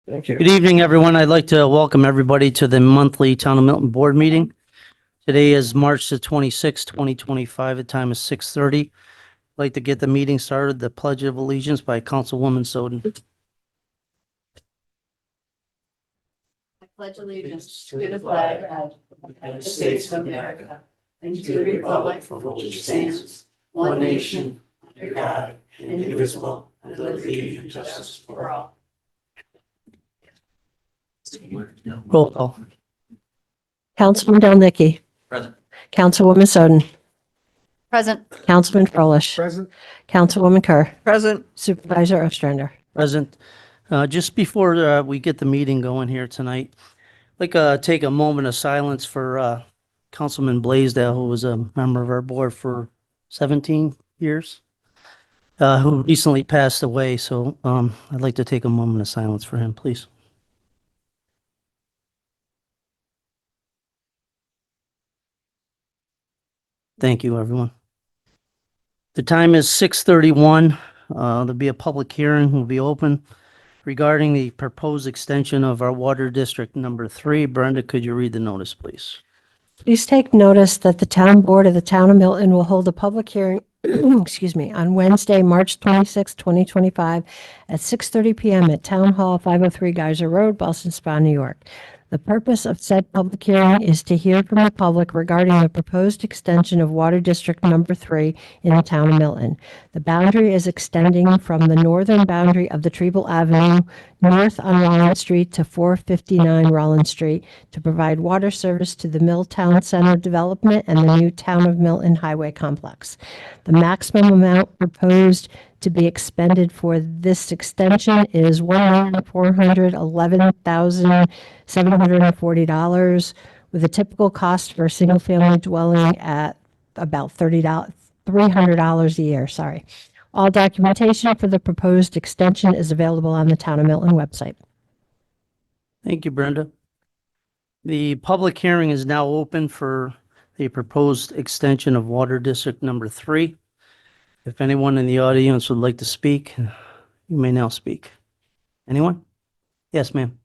Thank you. Good evening, everyone. I'd like to welcome everybody to the monthly Town of Milton Board meeting. Today is March the 26th, 2025. The time is 6:30. I'd like to get the meeting started. The Pledge of Allegiance by Councilwoman Soden. I pledge allegiance to the flag of the United States of America and to the republic for which it stands, one nation, under God, indivisible, with liberty and justice for all. Roll call. Councilman Delnicki. Present. Councilwoman Soden. Present. Councilman Froelich. Present. Councilwoman Kerr. Present. Supervisor Ostrander. Present. Just before we get the meeting going here tonight, I'd like to take a moment of silence for Councilman Blaisdell, who was a member of our board for 17 years, who recently passed away. So I'd like to take a moment of silence for him, please. Thank you, everyone. The time is 6:31. There'll be a public hearing will be open regarding the proposed extension of our water district number 3. Brenda, could you read the notice, please? Please take notice that the town board of the town of Milton will hold a public hearing, on Wednesday, March 26, 2025 at 6:30 PM at Town Hall, 503 Geyser Road, Boston Spa, New York. The purpose of said public hearing is to hear from the public regarding the proposed extension of Water District Number 3 in the town of Milton. The boundary is extending from the northern boundary of the Treble Avenue north on Rowland Street to 459 Rowland Street to provide water service to the Milltown Center development and the new Town of Milton Highway Complex. The maximum amount proposed to be expended for this extension is $1,411,740, with a typical cost for a single-family dwelling at about $300 a year. Sorry. All documentation for the proposed extension is available on the Town of Milton website. Thank you, Brenda. The public hearing is now open for the proposed extension of Water District Number 3. If anyone in the audience would like to speak, you may now speak. Anyone? Yes, ma'am.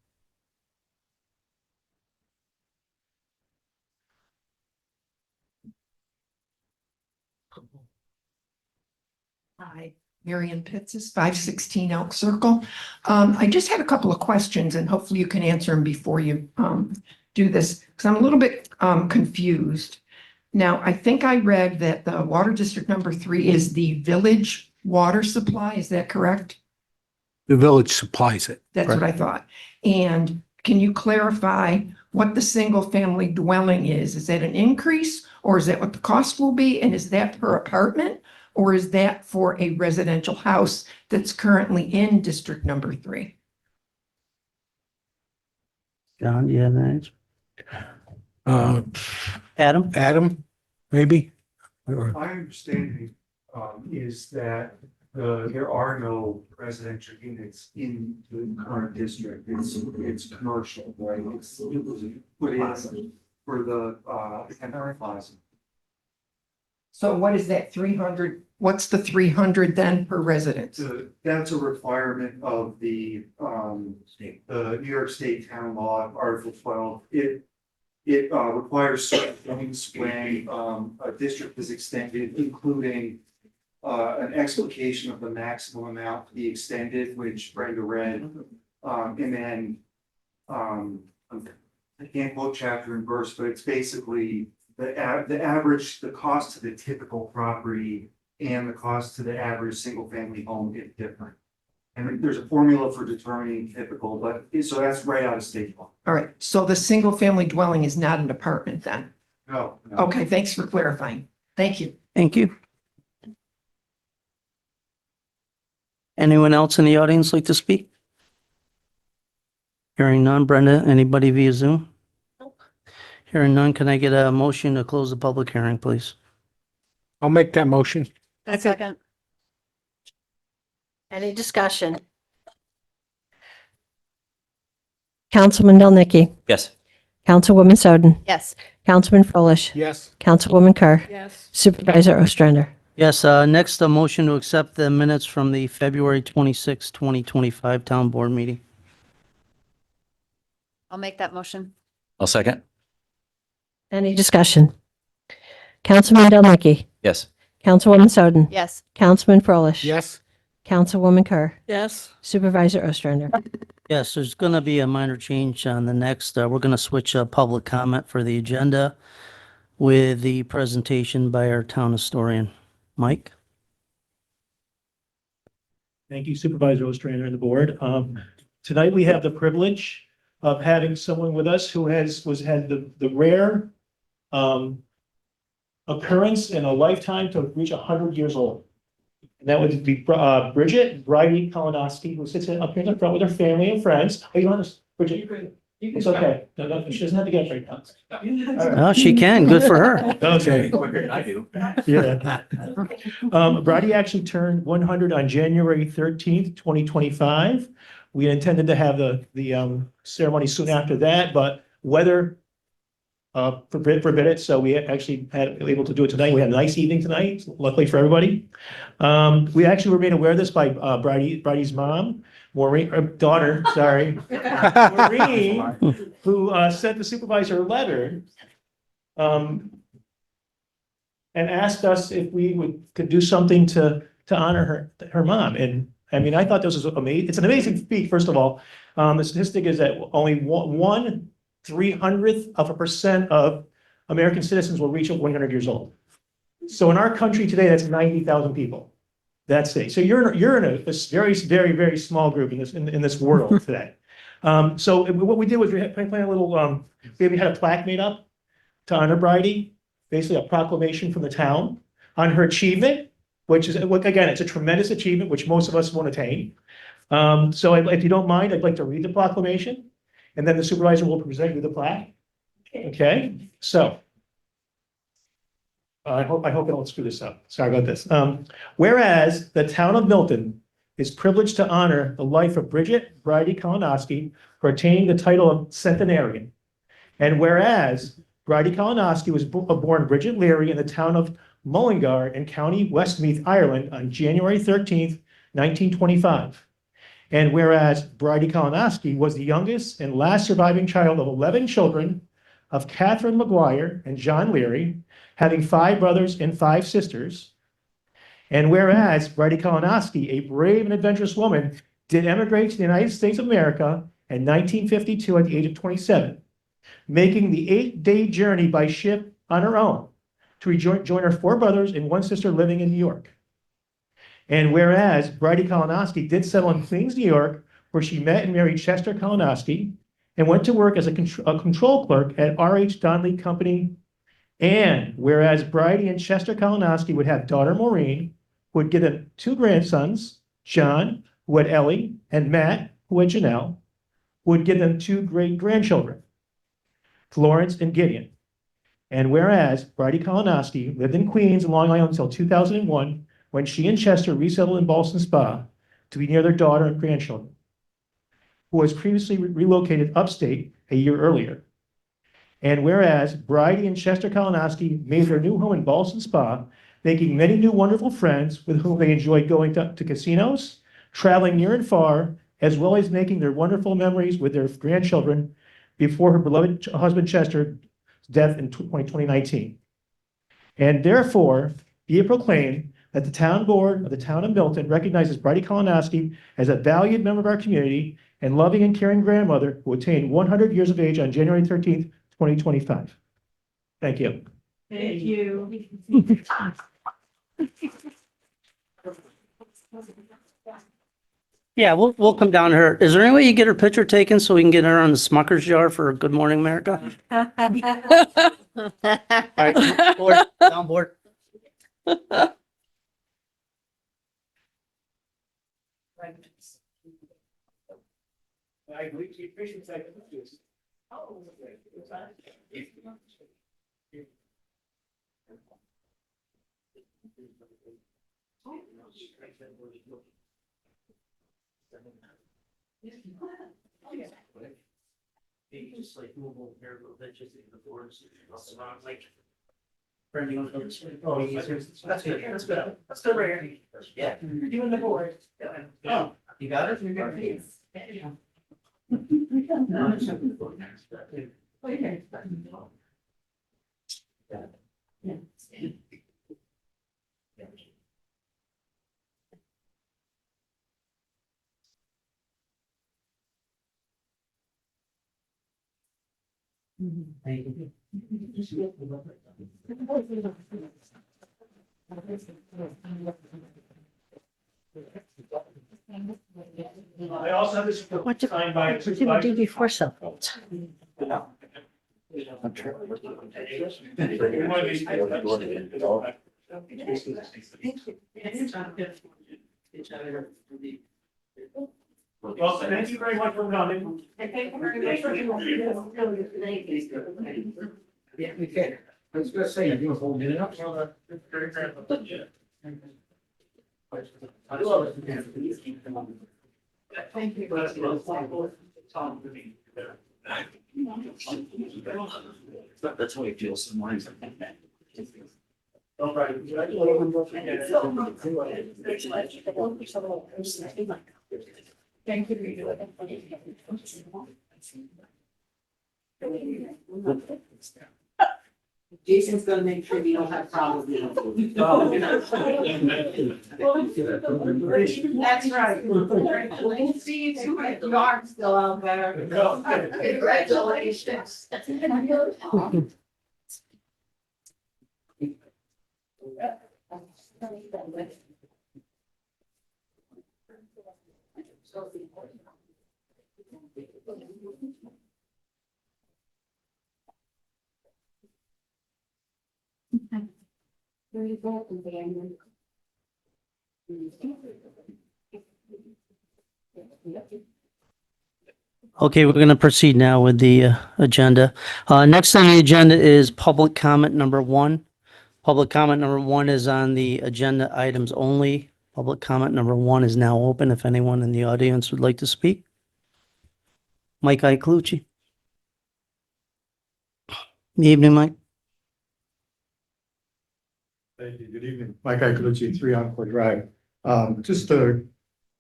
Hi, Marion Pitts, 516 Elk Circle. I just had a couple of questions and hopefully you can answer them before you do this, because I'm a little bit confused. Now, I think I read that the Water District Number 3 is the village water supply. Is that correct? The village supplies it. That's what I thought. And can you clarify what the single-family dwelling is? Is that an increase or is that what the cost will be? And is that per apartment? Or is that for a residential house that's currently in District Number 3? John, you have that? Uh, Adam? Adam, maybe? Or- My understanding is that there are no residential units in the current district. It's commercial, right? It was put in for the Canary Plaza. So what is that 300? What's the 300 then per resident? That's a requirement of the New York State Town Law, Article 12. It requires certain things when a district is extended, including an explication of the maximum amount to be extended, which Brenda read. And then I can't quote chapter and verse, but it's basically the average, the cost to the typical property and the cost to the average single family home is different. And there's a formula for determining typical, but so that's right out of state law. All right, so the single-family dwelling is not an apartment then? No. Okay, thanks for clarifying. Thank you. Thank you. Anyone else in the audience like to speak? Hearing none. Brenda, anybody via Zoom? Hearing none, can I get a motion to close the public hearing, please? I'll make that motion. Second. Any discussion? Councilman Delnicki. Yes. Councilwoman Soden. Yes. Councilman Froelich. Yes. Councilwoman Kerr. Yes. Supervisor Ostrander. Yes, next, a motion to accept the minutes from the February 26, 2025 Town Board meeting. I'll make that motion. I'll second. Any discussion? Councilman Del Nicky, Yes. Councilwoman Soden, Yes. Councilman Frolich. Yes. Councilwoman Kerr, Yes. Supervisor Ostrander. Yes, there's going to be a minor change on the next, we're going to switch public comment for the agenda with the presentation by our town historian. Mike? Thank you Supervisor Ostrander and the board. Tonight we have the privilege of having someone with us who had the rare occurrence in a lifetime to reach 100 years old. And that would be Bridget Bridey Kalinowski, who sits up here in the front with her family and friends. Are you honest, Bridget? It's okay. No, she doesn't have to get right now. All right. Oh, she can. Good for her. Okay. I do. Yeah. Bridie actually turned 100 on January 13th, 2025. We intended to have the ceremony soon after that, but weather forbid it, so we actually had able to do it tonight. We had a nice evening tonight, luckily for everybody. We actually were made aware of this by Bridie's mom, Maureen, daughter, sorry, Maureen, who sent the supervisor a letter and asked us if we could do something to honor her mom. And I mean, I thought this was amazing. It's an amazing feat, first of all. The statistic is that only 1/300% of American citizens will reach 100 years old. So in our country today, that's 90,000 people. That's it. So you're in a very, very, very small group in this world today. So what we did was we had a little, we had a plaque made up to honor Bridie, basically a proclamation from the town on her achievement, which is, again, it's a tremendous achievement, which most of us won't attain. So if you don't mind, I'd like to read the proclamation, and then the supervisor will present you the plaque. Okay, so I hope I don't screw this up. Sorry about this. Whereas the town of Milton is privileged to honor the life of Bridget Bridie Kalinowski for attaining the title of centenarian. And whereas Bridie Kalinowski was born Bridget Leary in the town of Mullingar in County Westmeath, Ireland on January 13th, 1925. And whereas Bridie Kalinowski was the youngest and last surviving child of 11 children of Catherine McGuire and John Leary, having 5 brothers and 5 sisters. And whereas Bridie Kalinowski, a brave and adventurous woman, did emigrate to the United States of America in 1952 at the age of 27, making the 8-day journey by ship on her own to join her 4 brothers and 1 sister living in New York. And whereas Bridie Kalinowski did settle in Queens, New York, where she met and married Chester Kalinowski, and went to work as a control clerk at R.H. Donnelly Company. And whereas Bridie and Chester Kalinowski would have daughter Maureen, who would give them 2 grandsons, John, who had Ellie, and Matt, who had Janelle, who would give them 2 great-grandchildren, Florence and Gideon. And whereas Bridie Kalinowski lived in Queens and Long Island until 2001, when she and Chester resettled in Ballston Spa to be near their daughter and grandchildren, who was previously relocated upstate a year earlier. And whereas Bridie and Chester Kalinowski made their new home in Ballston Spa, making many new wonderful friends with whom they enjoyed going to casinos, traveling near and far, as well as making their wonderful memories with their grandchildren before her beloved husband Chester's death in 2019. And therefore, be it proclaimed that the town board of the town of Milton recognizes Bridie Kalinowski as a valued member of our community and loving and caring grandmother who attained 100 years of age on January 13th, 2025. Thank you. Thank you. Yeah, we'll come down to her. Is there any way you get her picture taken so we can get her on the Smucker's jar for Good Morning America? All right, board, down board. Just like move over here a little bit, just in the boards, like. Oh, that's good, that's good, that's good right here. Yeah, you're doing the board. Oh, you got it? You're good. I also have this What did- signed by. What did we do before cell phones? Well, thank you very much for coming. Yeah, we can. I was gonna say, you were holding it up. Thank you. That's how he feels sometimes. All right. Thank you. Jason's gonna make sure we don't have problems. That's right. We'll see you too at the yard still out there. Congratulations. Okay, we're going to proceed now with the agenda. Next on the agenda is public comment number 1. Public comment number 1 is on the agenda items only. Public comment number 1 is now open if anyone in the audience would like to speak. Mike Iacolucci. Good evening, Mike. Thank you. Good evening. Mike Iacolucci, 3 Encore Drive. Just a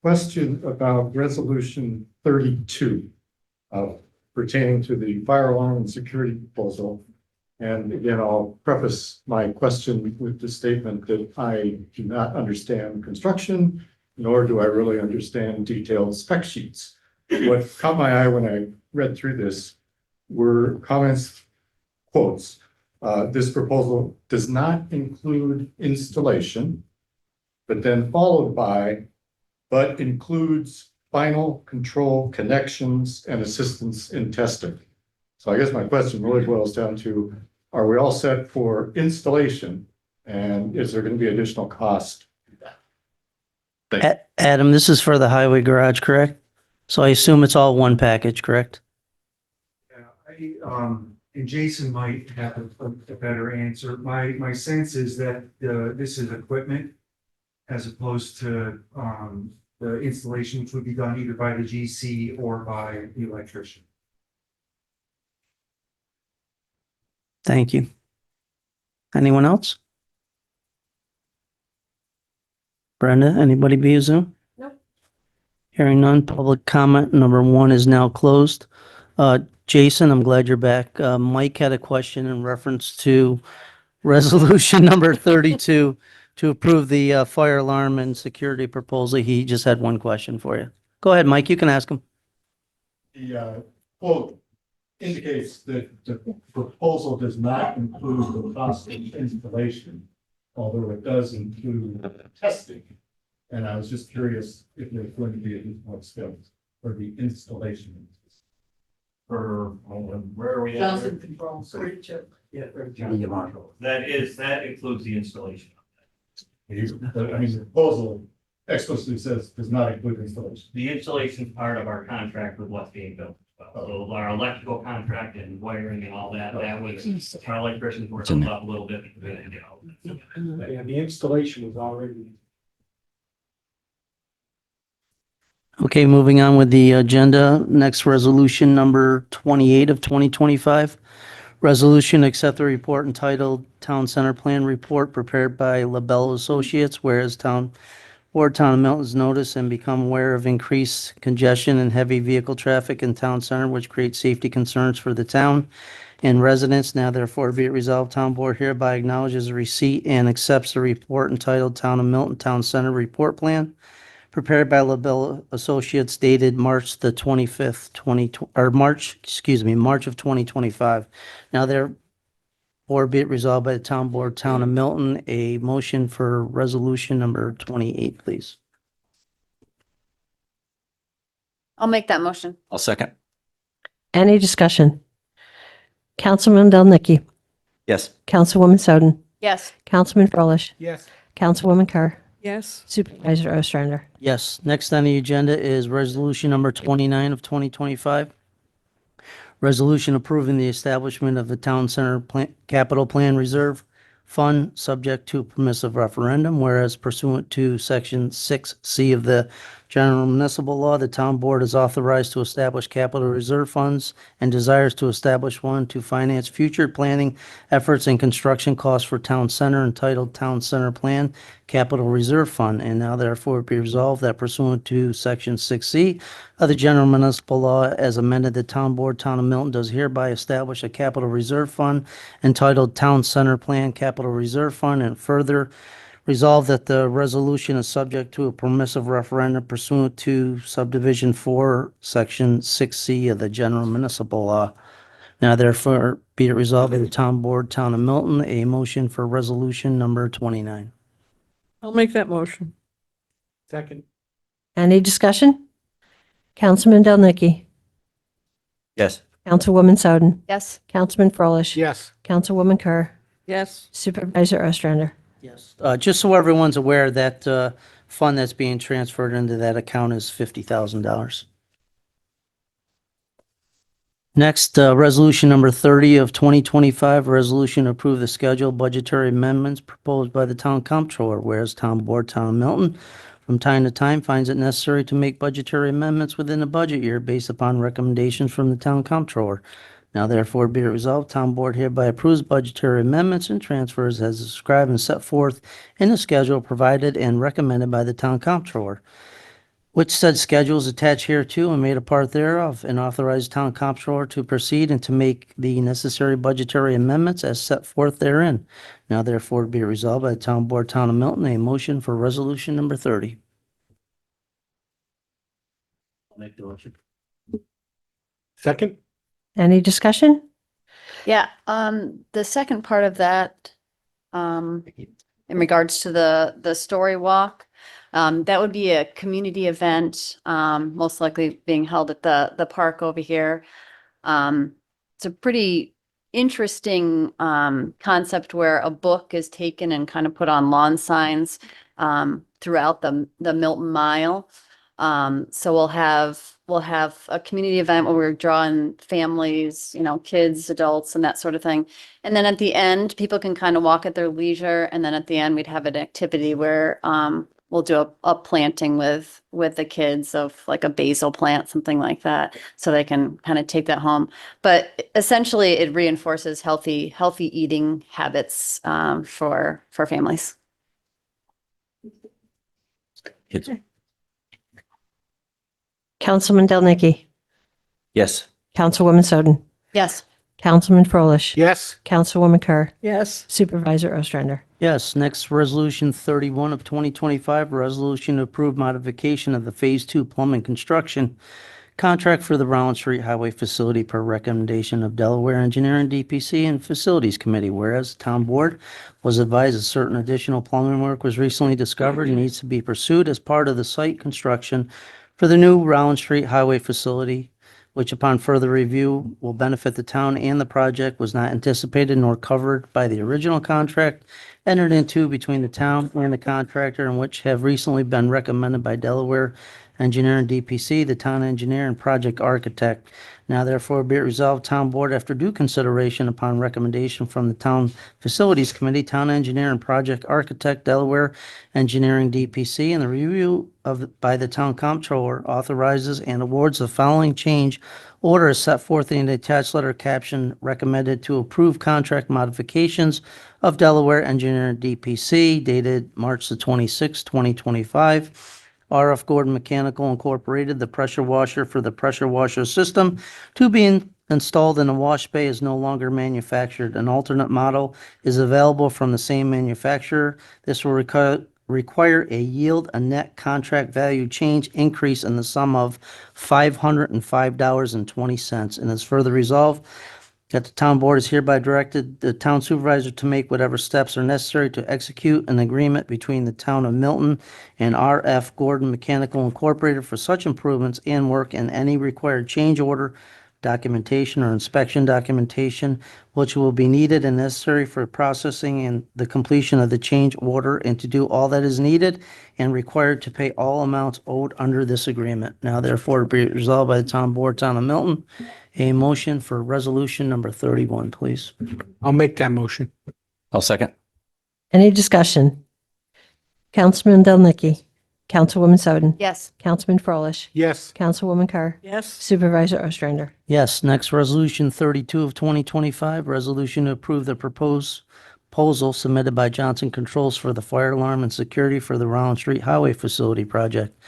question about resolution 32 pertaining to the fire alarm and security proposal. And again, I'll preface my question with the statement that I do not understand construction, nor do I really understand detailed spec sheets. What caught my eye when I read through this were comments, quotes. This proposal does not include installation, but then followed by, but includes final control connections and assistance in testing. So I guess my question really boils down to, are we all set for installation? And is there going to be additional cost? Adam, this is for the highway garage, correct? So I assume it's all one package, correct? Yeah, and Jason might have a better answer. My sense is that this is equipment as opposed to the installation, which would be done either by the GC or by the electrician. Thank you. Anyone else? Brenda, anybody via Zoom? Nope. Hearing none, public comment number 1 is now closed. Jason, I'm glad you're back. Mike had a question in reference to resolution number 32 to approve the fire alarm and security proposal. He just had one question for you. Go ahead, Mike, you can ask him. The quote indicates that the proposal does not include the cost of installation, although it does include testing. And I was just curious if there's going to be additional expense for the installation. For, where are we at? Johnson Controls. That includes the installation. I mean, the proposal explicitly says does not include installation. The installation part of our contract with what's being built. So our electrical contract and wiring and all that, that was, our electricians were hooked up a little bit. Yeah, the installation was already. Okay, moving on with the agenda. Next, resolution number 28 of 2025. Resolution accept the report entitled Town Center Plan Report prepared by LaBella Associates, whereas Town Board Town of Milton's notice and become aware of increased congestion and heavy vehicle traffic in Town Center, which creates safety concerns for the town and residents. Now therefore be it resolved, Town Board hereby acknowledges the receipt and accepts the report entitled Town of Milton Town Center Report Plan, prepared by LaBella Associates dated March the 25th, March of 2025. Now therefore be it resolved by the Town Board, Town of Milton, a motion for resolution number 28, please. I'll make that motion. I'll second. Any discussion? Councilman Delnicki, Yes. Councilwoman Soden, Yes. Councilman Froelich, Yes. Councilwoman Kerr, Yes. Supervisor Ostrander. Yes. Next on the agenda is resolution number 29 of 2025. Resolution approving the establishment of the Town Center Capital Plan Reserve Fund, subject to permissive referendum, whereas pursuant to Section 6C of the General Municipal Law, the Town Board is authorized to establish capital reserve funds and desires to establish one to finance future planning efforts and construction costs for Town Center, entitled Town Center Plan Capital Reserve Fund. And now therefore be resolved that pursuant to Section 6C of the General Municipal Law as amended, the Town Board, Town of Milton does hereby establish a capital reserve fund entitled Town Center Plan Capital Reserve Fund, and further resolve that the resolution is subject to a permissive referendum pursuant to subdivision 4, section 6C of the General Municipal Law. Now therefore be it resolved by the Town Board, Town of Milton, a motion for resolution number 29. I'll make that motion. Second. Any discussion? Councilman Delnicki, Yes. Councilwoman Soden, Yes. Councilman Froelich, Yes. Councilwoman Kerr, Yes. Supervisor Ostrander. Yes. Just so everyone's aware, that fund that's being transferred into that account is $50,000. Next, resolution number 30 of 2025, resolution to approve the schedule budgetary amendments proposed by the Town Comptroller, whereas Town Board, Town of Milton, from time to time finds it necessary to make budgetary amendments within the budget year based upon recommendations from the Town Comptroller. Now therefore be it resolved, Town Board hereby approves budgetary amendments and transfers as described and set forth in the schedule provided and recommended by the Town Comptroller, which said schedule is attached hereto and made a part thereof, and authorize Town Comptroller to proceed and to make the necessary budgetary amendments as set forth therein. Now therefore be it resolved by the Town Board, Town of Milton, a motion for resolution number 30. I'll make the motion. Second. Any discussion? Yeah, the second part of that, in regards to the story walk, that would be a community event, most likely being held at the park over here. It's a pretty interesting concept where a book is taken and kind of put on lawn signs throughout the Milton Mile. So we'll have a community event where we're drawing families, kids, adults, and that sort of thing. And then at the end, people can kind of walk at their leisure. And then at the end, we'd have an activity where we'll do a planting with the kids of like a basil plant, something like that, so they can kind of take that home. But essentially, it reinforces healthy eating habits for families. It's, Councilman Delnicki, yes. Councilwoman Soden, Yes. Councilman Froelich, Yes. Councilwoman Kerr, Yes. Supervisor Ostrander. Yes, next resolution 31 of 2025, resolution to approve modification of the Phase 2 plumbing construction contract for the Rowland Street Highway Facility per recommendation of Delaware Engineering, DPC, and Facilities Committee, whereas the Town Board was advised that certain additional plumbing work was recently discovered and needs to be pursued as part of the site construction for the new Rowland Street Highway Facility, which upon further review will benefit the town, and the project was not anticipated nor covered by the original contract entered into between the town and the contractor, and which have recently been recommended by Delaware engineer and DPC, the town engineer and project architect. Now therefore be it resolved, Town Board, after due consideration upon recommendation from the Town Facilities Committee, Town Engineer and Project Architect, Delaware Engineering DPC, and the review of, by the Town Comptroller, authorizes and awards the following change order as set forth in the attached letter caption recommended to approve contract modifications of Delaware Engineering DPC dated March the 26th, 2025. RF Gordon Mechanical Incorporated, the pressure washer for the pressure washer system to be installed in a wash bay is no longer manufactured. An alternate model is available from the same manufacturer. This will require a net contract value change increase in the sum of $505.20, and is further resolved that the town board is hereby directed the town supervisor to make whatever steps are necessary to execute an agreement between the town of Milton and RF Gordon Mechanical Incorporated for such improvements and work, and any required change order documentation or inspection documentation which will be needed and necessary for processing and the completion of the change order, and to do all that is needed and required to pay all amounts owed under this agreement. Now therefore be it resolved by the town board, town of Milton, a motion for resolution number 31, please. I'll make that motion. I'll second. Any discussion? Councilman Del Nicky, Councilwoman Soden, Yes. Councilman Froelich, Yes. Councilwoman Kerr, Yes. Supervisor Ostrander. Yes, next resolution 32 of 2025, resolution to approve the proposal submitted by Johnson Controls for the fire alarm and security for the Rowland Street Highway Facility project.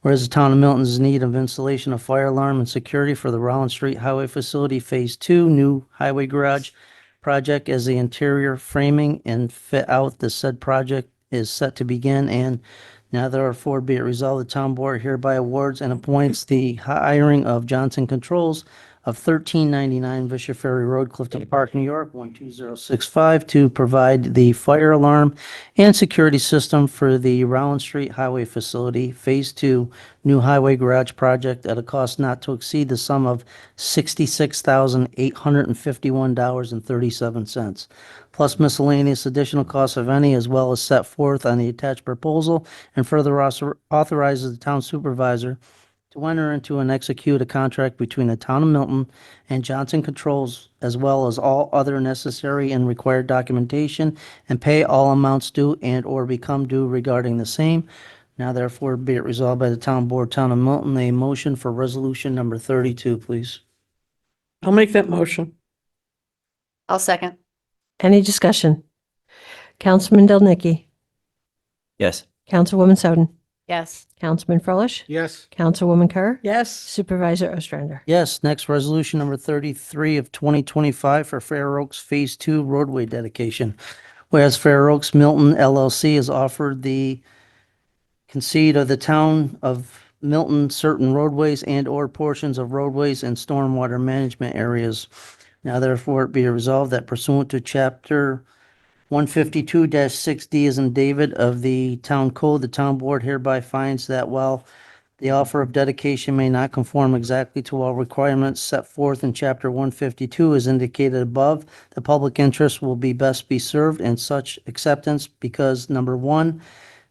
Whereas the town of Milton is in need of installation of fire alarm and security for the Rowland Street Highway Facility Phase 2 new highway garage project, as the interior framing and fit out the said project is set to begin, and now therefore be it resolved, the town board hereby awards and appoints the hiring of Johnson Controls of 1399 Bishop Ferry Road, Clifton Park, New York, 12065, to provide the fire alarm and security system for the Rowland Street Highway Facility Phase 2 new highway garage project at a cost not to exceed the sum of $66,851.37, plus miscellaneous additional costs of any, as well as set forth on the attached proposal, and further authorizes the town supervisor to enter into and execute a contract between the town of Milton and Johnson Controls, as well as all other necessary and required documentation, and pay all amounts due and or become due regarding the same. Now therefore be it resolved by the town board, town of Milton, a motion for resolution number 32, please. I'll make that motion. I'll second. Any discussion? Councilman Del Nicky, Yes. Councilwoman Soden, Yes. Councilman Froelich, Yes. Councilwoman Kerr, Yes. Supervisor Ostrander. Yes, next resolution number 33 of 2025 for Fair Oaks Phase 2 roadway dedication. Whereas Fair Oaks Milton LLC has offered the concede of the town of Milton certain roadways and or portions of roadways and stormwater management areas. Now therefore it be resolved that pursuant to chapter 152-6D as in David of the town code, the town board hereby finds that while the offer of dedication may not conform exactly to all requirements set forth in chapter 152 as indicated above, the public interest will be best be served in such acceptance because, number one,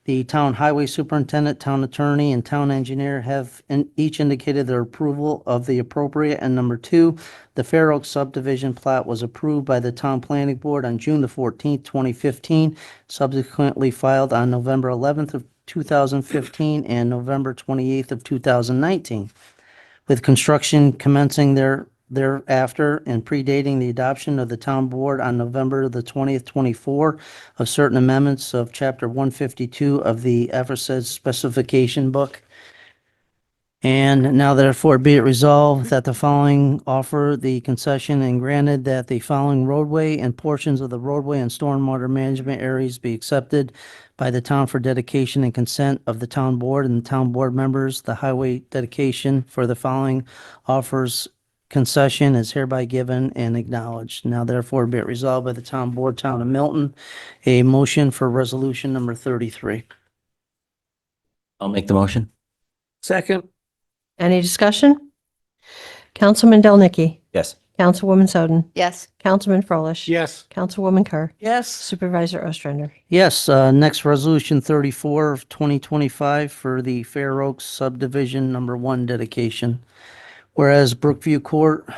the town highway superintendent, town attorney, and town engineer have each indicated their approval of the appropriate, and number two, the Fair Oaks subdivision plat was approved by the town planning board on June the 14th, 2015, subsequently filed on November 11th of 2015 and November 28th of 2019, with construction commencing thereafter and predating the adoption of the town board on November the 20th, 24, of certain amendments of chapter 152 of the aforesaid specification book. And now therefore be it resolved that the following offer the concession and granted that the following roadway and portions of the roadway and stormwater management areas be accepted by the town for dedication and consent of the town board and the town board members. The highway dedication for the following offers concession is hereby given and acknowledged. Now therefore be it resolved by the town board, town of Milton, a motion for resolution number 33. I'll make the motion. Second. Any discussion? Councilman Del Nicky, Yes. Councilwoman Soden, Yes. Councilman Froelich. Yes. Councilwoman Kerr, Yes. Supervisor Ostrander. Yes, next resolution 34 of 2025 for the Fair Oaks subdivision number 1 dedication. Whereas Brookview Court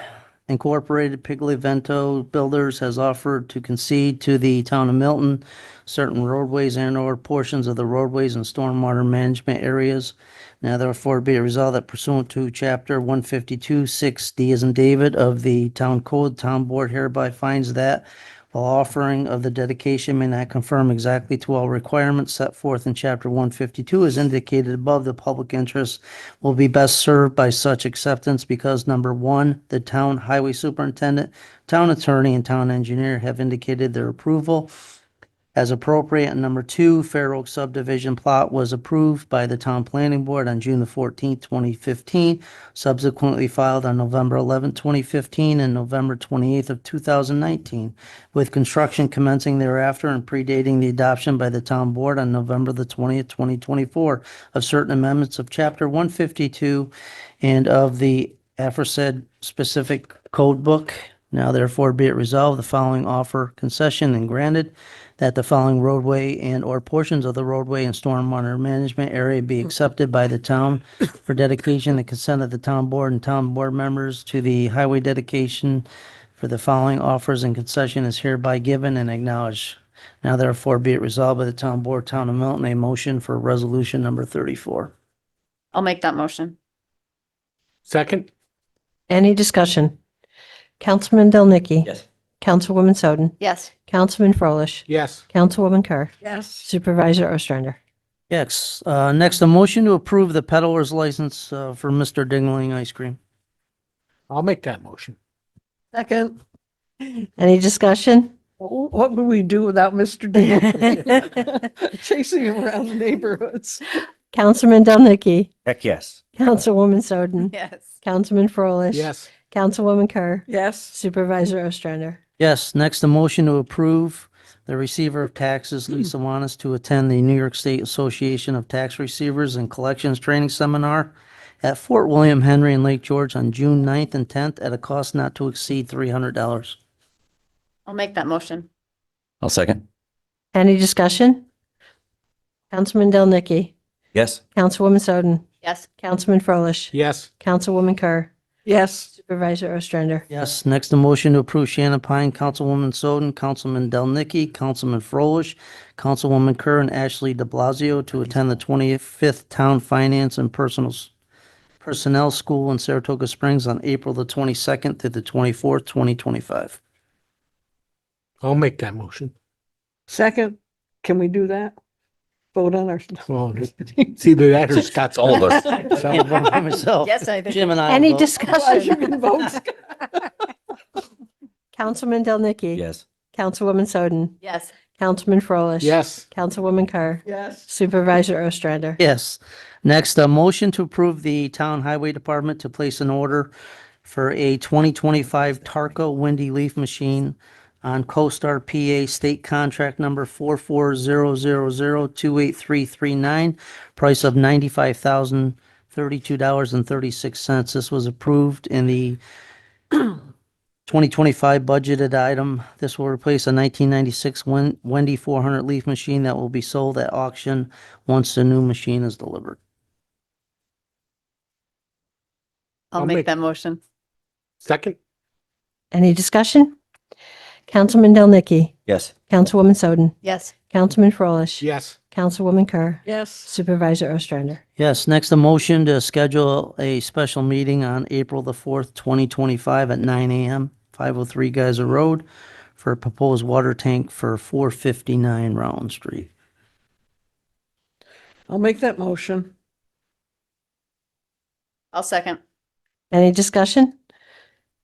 Incorporated Piggly Vento Builders has offered to concede to the town of Milton certain roadways and or portions of the roadways and stormwater management areas. Now therefore be it resolved that pursuant to chapter 152, 6D as in David of the town code, town board hereby finds that while offering of the dedication may not conform exactly to all requirements set forth in chapter 152 as indicated above, the public interest will be best served by such acceptance because number 1, the town highway superintendent, town attorney, and town engineer have indicated their approval as appropriate. And number 2, Fair Oak subdivision plot was approved by the town planning board on June the 14th, 2015, subsequently filed on November 11th, 2015, and November 28th of 2019, with construction commencing thereafter and predating the adoption by the town board on November the 20th, 2024, of certain amendments of chapter 152 and of the aforesaid specific code book. Now therefore be it resolved, the following offer concession and granted that the following roadway and or portions of the roadway and stormwater management area be accepted by the town for dedication. The consent of the town board and town board members to the highway dedication for the following offers and concession is hereby given and acknowledged. Now therefore be it resolved by the town board, town of Milton, a motion for resolution number 34. I'll make that motion. Second? Any discussion? Councilman Del Nicky. Yes. Councilwoman Soden, Yes. Councilman Froelich. Yes. Councilwoman Kerr, Yes. Supervisor Ostrander. Yes, next a motion to approve the peddler's license for Mr. Dingling Ice Cream. I'll make that motion. Second, Any discussion? what would we do without Mr. Dingell? Chasing him around the neighborhoods. Councilman Del Nicky, Heck, yes. Councilwoman Soden, Yes. Councilman Froelich. Yes. Councilwoman Kerr, Yes, Supervisor Ostrander. Yes, next a motion to approve the receiver of taxes, Lisa Wanis, to attend the New York State Association of Tax Receivers and Collections Training Seminar at Fort William Henry in Lake George on June 9th and 10th at a cost not to exceed $300. I'll make that motion. I'll second. Any discussion? Councilman Del Nicky, Yes. Councilwoman Soden, Yes. Councilman Froelich. Yes. Councilwoman Kerr, yes, Supervisor Ostrander. Yes, next a motion to approve Shannon Pine, Councilwoman Soden, Councilman Del Nicky, Councilman Froelich, Councilwoman Kerr, and Ashley de Blasio to attend the 25th Town Finance and Personnel School in Saratoga Springs on April the 22nd to the 24th, 2025. I'll make that motion. second, can we do that? Vote on our. Well, it's either that or Scott's. All of us. I can't vote by myself. Yes, I think. Jim and I. Any vote. You discussion? can vote. Councilman Del Nicky. Yes. Councilwoman Soden, Yes. Councilman Froelich. Yes. Councilwoman Kerr, Yes, Supervisor Ostrander. Yes. Next, a motion to approve the Town Highway Department to place an order for a 2025 Tarco windy leaf machine on CoStar PA State Contract Number 44000283339, price of $95,032.36. This was approved in the 2025 budgeted item. This will replace a 1996 Wendy 400 leaf machine that will be sold at auction once the new machine is delivered. I'll I'll make make- that motion. Second? Any discussion? Councilman Del Nicky, Yes. Councilwoman Soden, Yes. Councilman Froelich. Yes. Councilwoman Kerr, yes, Supervisor Ostrander. Yes, next a motion to schedule a special meeting on April the 4th, 2025 at 9 a.m., 503 Geyser Road for a proposed water tank for 459 Rowland Street. I'll make that motion. I'll second. Any discussion?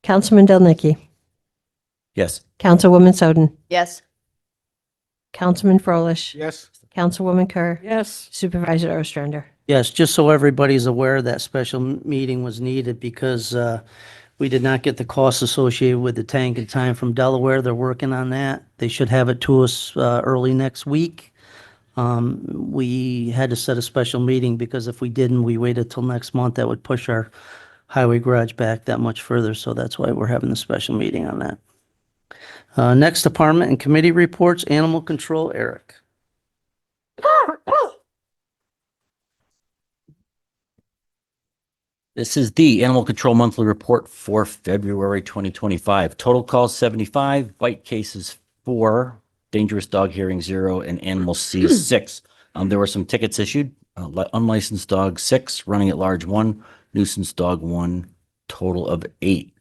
Councilman Del Nicky, Yes. Councilwoman Soden, Yes. Councilman Froelich. Yes. Councilwoman Kerr, Yes, Supervisor Ostrander. Yes, just so everybody's aware, that special meeting was needed because we did not get the costs associated with the tank in time from Delaware. They're working on that. They should have it to us early next week. We had to set a special meeting because if we didn't, we waited till next month, that would push our highway garage back that much further, so that's why we're having a special meeting on that. Next, department and committee reports, animal control, Eric. This is the Animal Control Monthly Report for February 2025. Total calls 75, bite cases 4, dangerous dog hearing 0, and animal seized 6. There were some tickets issued, unlicensed dog 6, running at large 1, nuisance dog 1, total of 8.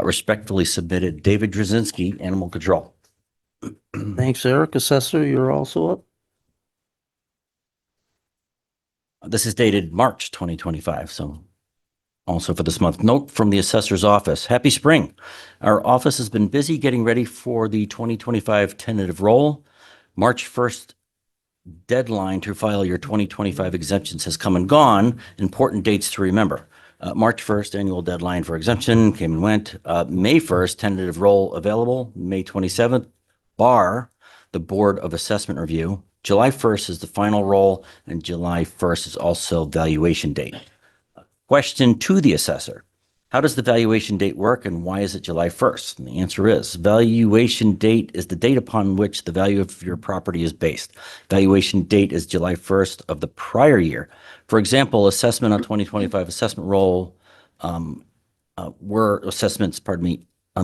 Respectfully submitted, David Drzezinski, Animal Control. Thanks, Eric. Assessor, you're also up. This is dated March 2025, so also for this month. Note from the assessor's office. Happy spring. Our office has been busy getting ready for the 2025 tentative roll. March 1st deadline to file your 2025 exemptions has come and gone. Important dates to remember. March 1st annual deadline for exemption came and went. May 1st tentative roll available. May 27th bar the Board of Assessment review. July 1st is the final roll, and July 1st is also valuation date. Question to the assessor. How does the valuation date work, and why is it July 1st? And the answer is valuation date is the date upon which the value of your property is based. Valuation date is July 1st of the prior year. For example, assessment on 2025 assessment roll on the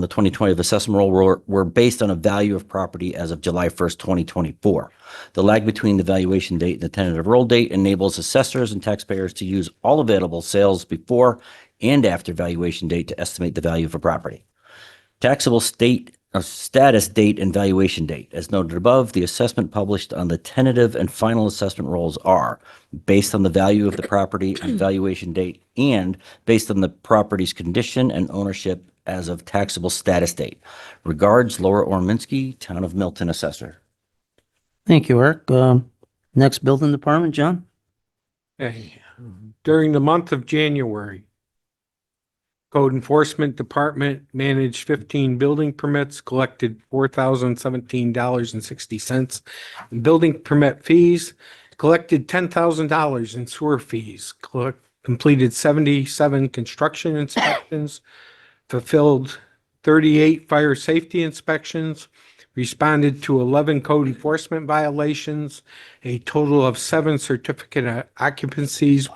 2020 assessment roll were based on a value of property as of July 1st, 2024. The lag between the valuation date and the tentative roll date enables assessors and taxpayers to use all available sales before and after valuation date to estimate the value of a property. Taxable status date and valuation date. As noted above, the assessment published on the tentative and final assessment rolls are based on the value of the property and valuation date and based on the property's condition and ownership as of taxable status date. Regards, Laura Orminski, Town of Milton Assessor. Thank you, Eric. Next, building department, John. Okay. During the month of January, Code Enforcement Department managed 15 building permits, collected $4,017.60 in building permit fees, collected $10,000 in sewer fees, completed 77 construction inspections, fulfilled 38 fire safety inspections, responded to 11 code enforcement violations. A total of 7 certificate of occupancies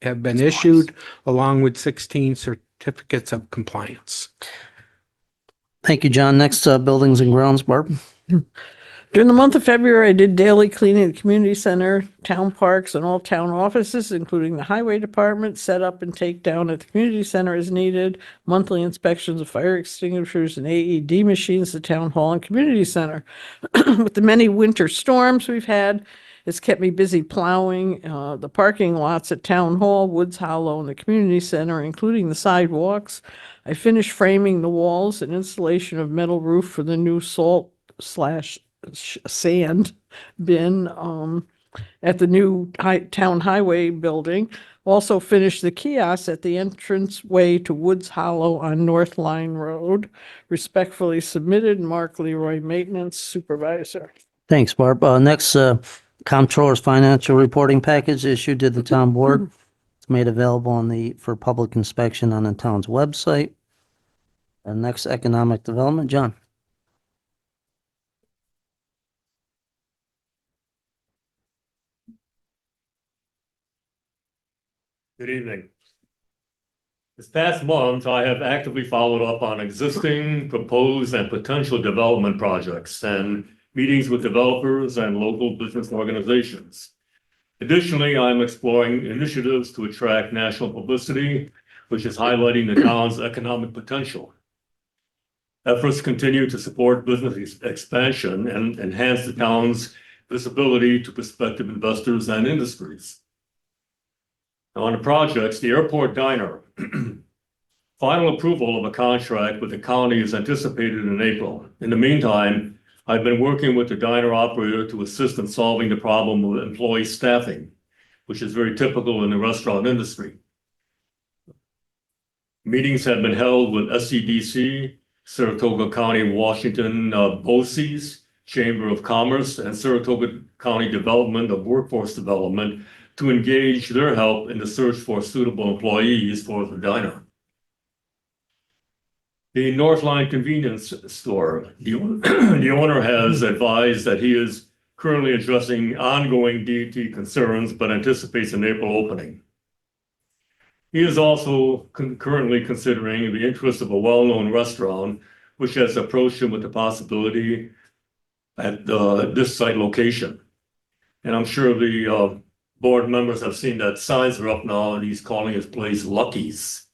have been issued, along with 16 certificates of compliance. Thank you, John. Next, buildings and grounds, Barb. During the month of February, I did daily cleaning at the community center, town parks, and all town offices, including the highway department, set up and take down at the community center as needed, monthly inspections of fire extinguishers and AED machines at town hall and community center. With the many winter storms we've had, it's kept me busy plowing the parking lots at Town Hall, Woods Hollow, and the community center, including the sidewalks. I finished framing the walls and installation of metal roof for the new salt/sand bin at the new town highway building. Also finished the kiosk at the entranceway to Woods Hollow on North Line Road. Respectfully submitted, Mark Leroy, Maintenance Supervisor. Thanks, Barb. Next, Comptroller's financial reporting package issued to the town board. It's made available for public inspection on the town's website. And next, economic development, John. Good evening. This past month, I have actively followed up on existing, proposed, and potential development projects and meetings with developers and local business organizations. Additionally, I'm exploring initiatives to attract national publicity, which is highlighting the town's economic potential. Efforts continue to support business expansion and enhance the town's visibility to prospective investors and industries. Now, on the projects, the airport diner. Final approval of a contract with the county is anticipated in April. In the meantime, I've been working with the diner operator to assist in solving the problem of employee staffing, which is very typical in the restaurant industry. Meetings have been held with SCDC, Saratoga County, Washington, BOCES, Chamber of Commerce, and Saratoga County Development of Workforce Development to engage their help in the search for suitable employees for the diner. The Northline Convenience Store, the owner has advised that he is currently addressing ongoing DET concerns, but anticipates an April opening. He is also currently considering the interest of a well-known restaurant, which has approached him with the possibility at this site location. And I'm sure the board members have seen that signs are up now, and he's calling his place Lucky's.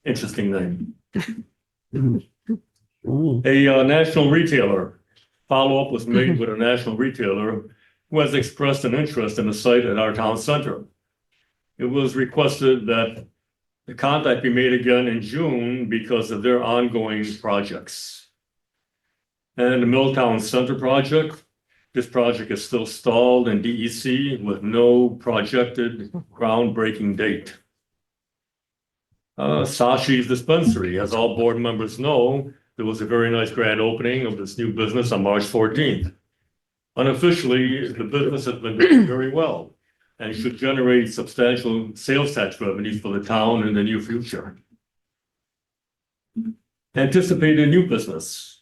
Interesting name. A national retailer. Follow-up was made with a national retailer who has expressed an interest in the site at our town center. It was requested that the contact be made again in June because of their ongoing projects. And the Milltown Center project, this project is still stalled in DEC with no projected groundbreaking date. Sashi's Dispensary, as all board members know, there was a very nice grand opening of this new business on March 14th. Unofficially, the business has been doing very well and should generate substantial sales tax revenues for the town in the near future. Anticipated new business.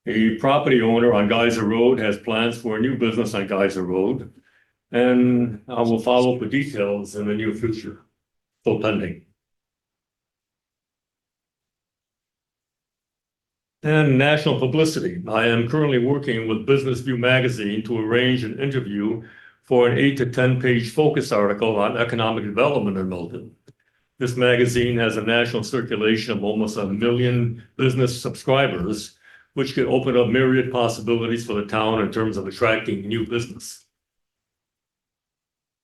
A property owner on Geyser Road has plans for a new business on Geyser Road, and I will follow up with details in the near future. Still pending. And national publicity. I am currently working with Business View magazine to arrange an interview for an 8 to 10 page focus article on economic development in Milton. This magazine has a national circulation of almost 1 million business subscribers, which could open up myriad possibilities for the town in terms of attracting new business.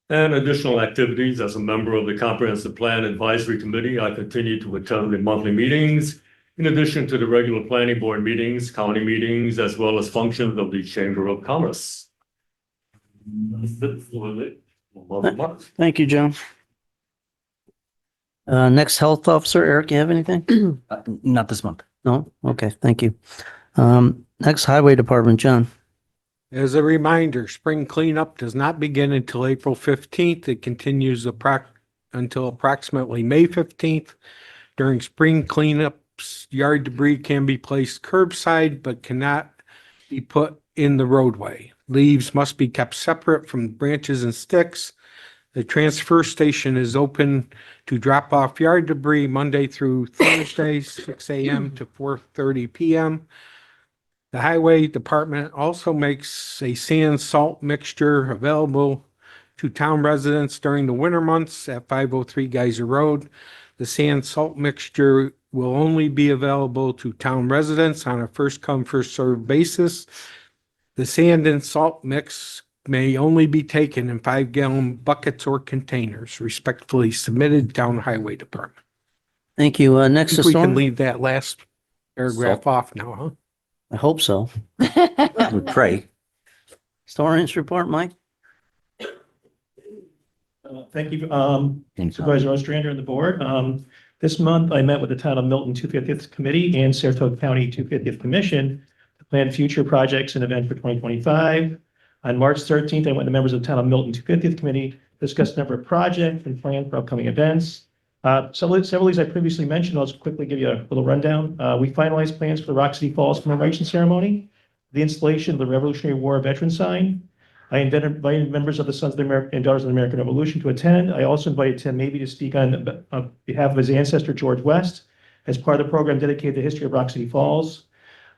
And additional activities. As a member of the Comprehensive Plan Advisory Committee, I continue to attend the monthly meetings, in addition to the regular planning board meetings, county meetings, as well as functions of the Chamber of Commerce. That's it for the month. Thank you, John. Next health officer, Eric, you have anything? Not this month. No? Okay, thank you. Next highway department, John. As a reminder, spring cleanup does not begin until April 15th. It continues until approximately May 15th. During spring cleanups, yard debris can be placed curbside but cannot be put in the roadway. Leaves must be kept separate from branches and sticks. The transfer station is open to drop off yard debris Monday through Thursday, 6 a.m. to 4:30 p.m. The highway department also makes a sand salt mixture available to town residents during the winter months at 503 Geyser Road. The sand salt mixture will only be available to town residents on a first come, first served basis. The sand and salt mix may only be taken in 5-gallon buckets or containers. Respectfully submitted, Town Highway Department. Thank you. I Next think is we can storm. leave that last paragraph off now, huh? I hope so. We pray. Storage report, Mike? Thank you, Supervisor Ostrander and the board. This month, I met with the Town of Milton 250th Committee and Saratoga County 250th Commission to plan future projects and events for 2025. On March 13th, I went to members of the Town of Milton 250th Committee, discussed a number of projects and plans for upcoming events. Several of these I previously mentioned. I'll just quickly give you a little rundown. We finalized plans for the Rock City Falls commemoration ceremony, the installation of the Revolutionary War veteran sign. I invited members of the Sons of the American and Daughters of the American Revolution to attend. I also invited Tim Maybe to speak on behalf of his ancestor, George West, as part of the program dedicated to the history of Rock City Falls.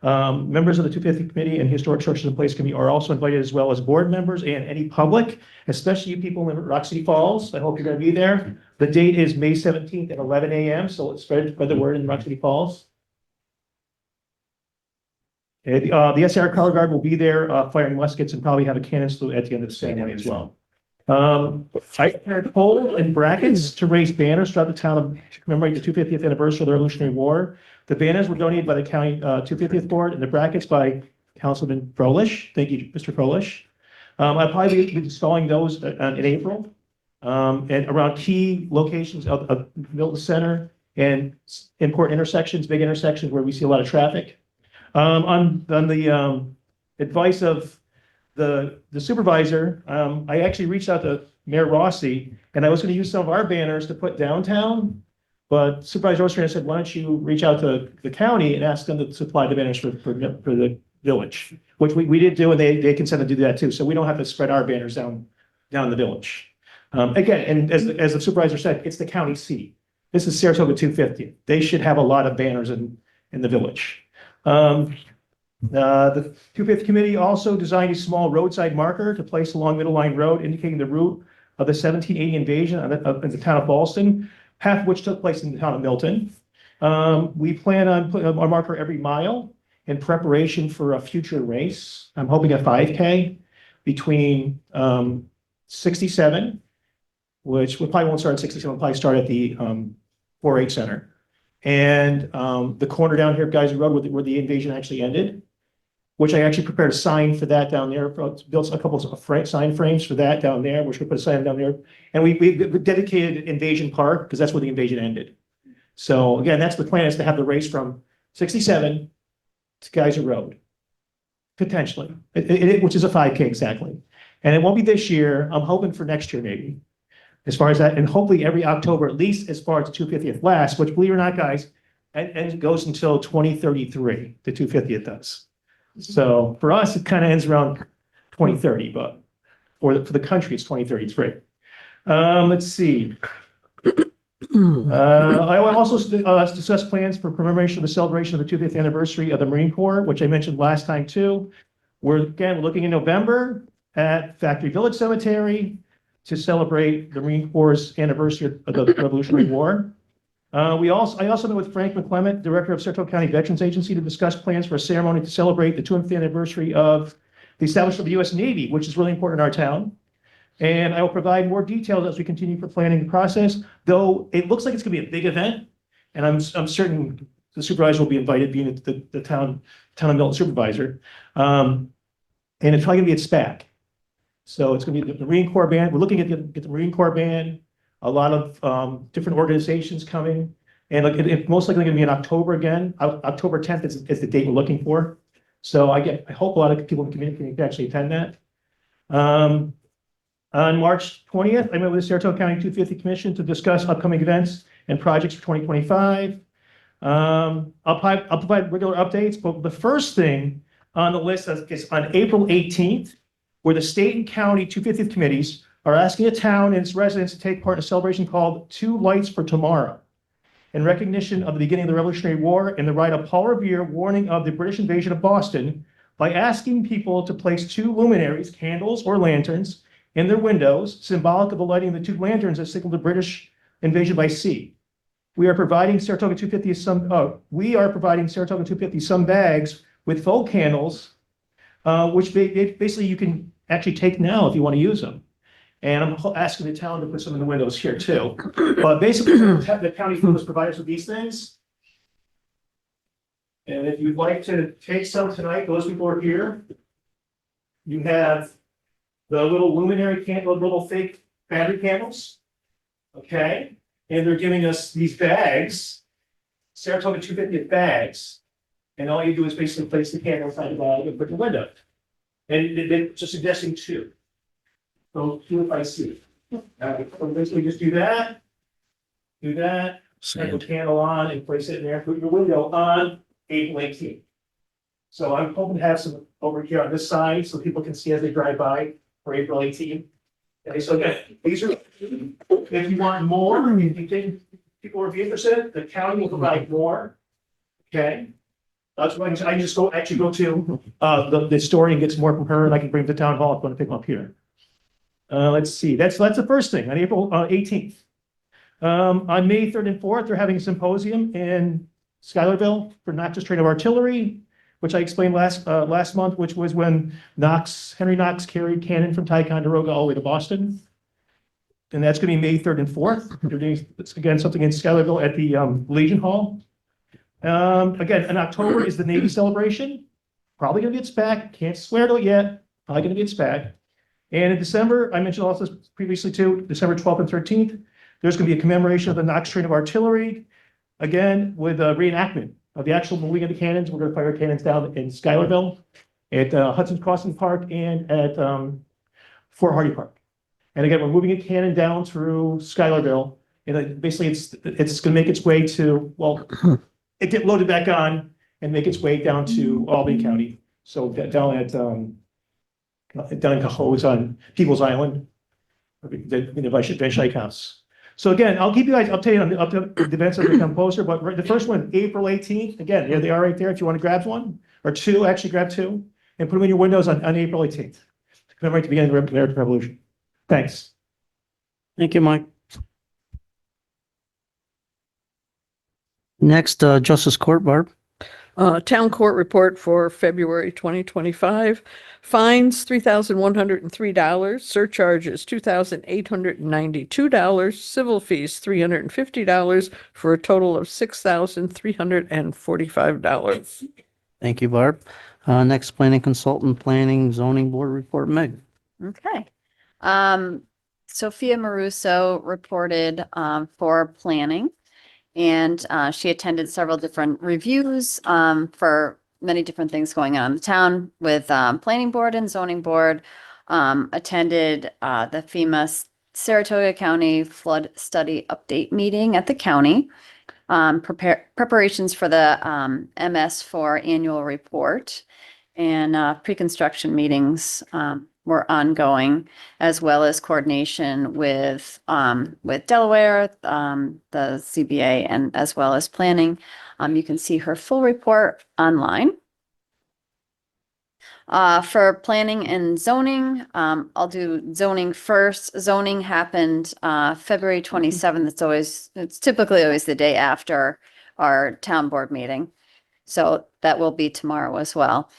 Members of the 250 Committee and Historic Structures in Place Committee are also invited, as well as board members and any public, especially you people in Rock City Falls. I hope you're going to be there. The date is May 17th at 11 a.m. So let's spread the word in Rock City Falls. The SR Color Guard will be there firing muskets and probably have a cannon salute at the end of the ceremony as well. I prepared poles and brackets to raise banners throughout the town to commemorate the 250th anniversary of the Revolutionary War. The banners were donated by the county 250th board and the brackets by Councilman Froelich. Thank you, Mr. Froelich. I'll probably be installing those in April and around key locations of Milton Center and important intersections, big intersections where we see a lot of traffic. On the advice of the supervisor, I actually reached out to Mayor Rossi, and I was gonna use some of our banners to put downtown. But Supervisor Ostrander said, why don't you reach out to the county and ask them to supply the banners for the village, which we did do, and they consented to do that too. So we don't have to spread our banners down the village. Again, and as the supervisor said, it's the county seat. This is Saratoga 250. They should have a lot of banners in the village. The 250 committee also designed a small roadside marker to place along Middle Line Road, indicating the route of the 1780 invasion in the town of Ballston, half of which took place in the town of Milton. We plan on putting a marker every mile in preparation for a future race. I'm hoping a 5K between 67, which we probably won't start at 67, we'll probably start at the 4-H Center. And the corner down here, Geyser Road, where the invasion actually ended, which I actually prepared a sign for that down there. Built a couple of sign frames for that down there, which we put a sign down there. And we dedicated Invasion Park because that's where the invasion ended. So again, that's the plan, is to have the race from 67 to Geyser Road, potentially, which is a 5K exactly. And it won't be this year. I'm hoping for next year maybe, as far as that, and hopefully every October, at least as far as the 250th lasts, which, believe it or not, guys, and it goes until 2033, the 250th does. So for us, it kind of ends around 2030, but for the country, it's 2033. Let's see. I will also discuss plans for commemoration of the celebration of the 250th anniversary of the Marine Corps, which I mentioned last time too. We're looking in November at Factory Village Cemetery to celebrate the Marine Corps' anniversary of the Revolutionary War. I also met with Frank McClement, Director of Saratoga County Veterans Agency, to discuss plans for a ceremony to celebrate the 250th anniversary of the establishment of the U.S. Navy, which is really important in our town. And I will provide more details as we continue for planning the process, though it looks like it's going to be a big event. And I'm certain the supervisor will be invited, being the town of Milton supervisor. And it's probably going to be at SPAC. So it's going to be the Marine Corps band. We're looking at the Marine Corps band, a lot of different organizations coming. And it's most likely going to be in October again. October 10th is the date we're looking for. So I hope a lot of people in the community can actually attend that. On March 20th, I met with the Saratoga County 250 Commission to discuss upcoming events and projects for 2025. I'll provide regular updates, but the first thing on the list is on April 18th, where the state and county 250th committees are asking the town and its residents to take part in a celebration called Two Lights for Tomorrow, in recognition of the beginning of the Revolutionary War and the rite of Paul Revere warning of the British invasion of Boston, by asking people to place 2 luminaries, candles or lanterns, in their windows, symbolic of the lighting of the 2 lanterns that signaled the British invasion by sea. We are providing Saratoga 250 some bags with faux candles, which basically you can actually take now if you want to use them. And I'm asking the town to put some in the windows here too. But basically, the county has provided us with these things. And if you'd like to take some tonight, those people are here. You have the little luminary candle, little fake battery candles. Okay. And they're giving us these bags, Saratoga 250th bags. And all you do is basically place the candle inside the bag and put the window. And they're just suggesting 2. So 2 if I see. So basically just do that, turn the candle on and place it in there, put your window on April 18th. So I'm hoping to have some over here on this side so people can see as they drive by for April 18th. Okay, so again, these are, if you want more, if you think people would be interested, the county will provide more. Okay. That's why I just go to the story and get some more from her, and I can bring them to town hall if I want to pick them up here. Let's see. That's the first thing on April 18th. On May 3rd and 4th, they're having a symposium in Schuylerville for not just training of artillery, which I explained last month, which was when Henry Knox carried cannon from Ticonderoga all the way to Boston. And that's going to be May 3rd and 4th. They're doing, again, something in Schuylerville at the Legion Hall. Again, in October is the Navy celebration. Probably going to be at SPAC. Can't swear to it yet. Probably going to be at SPAC. And in December, I mentioned also previously too, December 12th and 13th, there's going to be a commemoration of the Knox train of artillery. Again, with a reenactment of the actual moving of the cannons. We're going to fire cannons down in Schuylerville, at Hudson's Crossing Park, and at Fort Hardy Park. And again, we're moving a cannon down through Schuylerville. And basically it's going to make its way to, well, it get loaded back on and make its way down to Albany County. So down at, down in Cahoes on People's Island, the Van Dyke House. So again, I'll keep you guys updated on the events as they come closer, but the first one, April 18th, again, here they are right there. If you want to grab one or two, actually grab two and put them in your windows on April 18th. Commemorate the beginning of the American Revolution. Thanks. Thank you, Mike. Next, Justice Court, Barb. Town court report for February 2025. Fines, $3,103. Surcharges, $2,892. Civil fees, $350 for a total of $6,345. Thank you, Barb. Next, planning consultant, planning zoning board report, Meg. Okay. Sophia Maruso reported for planning, and she attended several different reviews for many different things going on in the town with planning board and zoning board. Attended the FEMA Saratoga County Flood Study Update meeting at the county. Preparations for the MS4 annual report, and pre-construction meetings were ongoing, as well as coordination with Delaware, the CBA, and as well as planning. You can see her full report online. For planning and zoning, I'll do zoning first. Zoning happened February 27th. It's typically always the day after our town board meeting. So that will be tomorrow as well.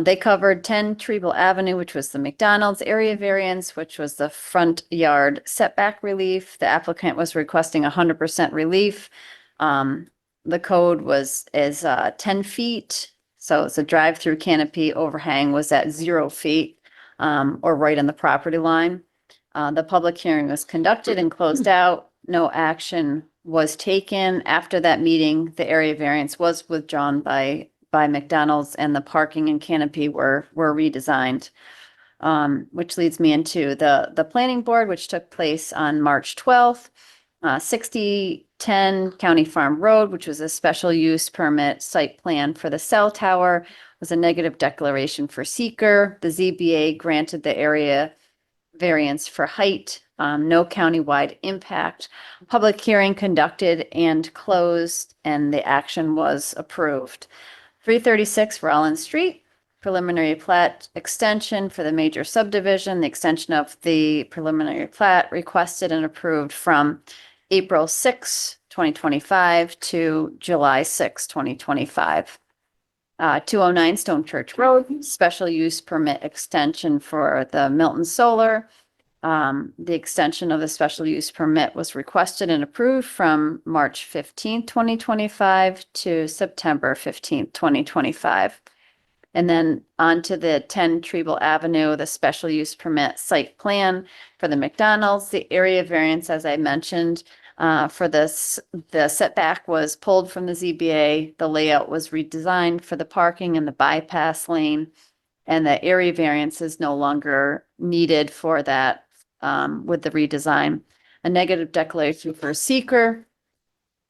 They covered 10 Treble Avenue, which was the McDonald's area variance, which was the front yard setback relief. The applicant was requesting 100% relief. The code is 10 feet. So it's a drive-through canopy overhang was at 0 feet, or right on the property line. The public hearing was conducted and closed out. No action was taken. After that meeting, the area variance was withdrawn by McDonald's, and the parking and canopy were redesigned. Which leads me into the planning board, which took place on March 12th. 6010 County Farm Road, which was a special use permit site plan for the cell tower, was a negative declaration for seeker. The ZBA granted the area variance for height, no countywide impact. Public hearing conducted and closed, and the action was approved. 336 Rowland Street, preliminary plat extension for the major subdivision. The extension of the preliminary plat requested and approved from April 6, 2025 to July 6, 2025. 209 Stone Church Road, special use permit extension for the Milton Solar. The extension of the special use permit was requested and approved from March 15, 2025 to September 15, 2025. And then on to the 10 Treble Avenue, the special use permit site plan for the McDonald's. The area variance, as I mentioned, for this, the setback was pulled from the ZBA. The layout was redesigned for the parking and the bypass lane. And the area variance is no longer needed for that with the redesign. A negative declaration for seeker.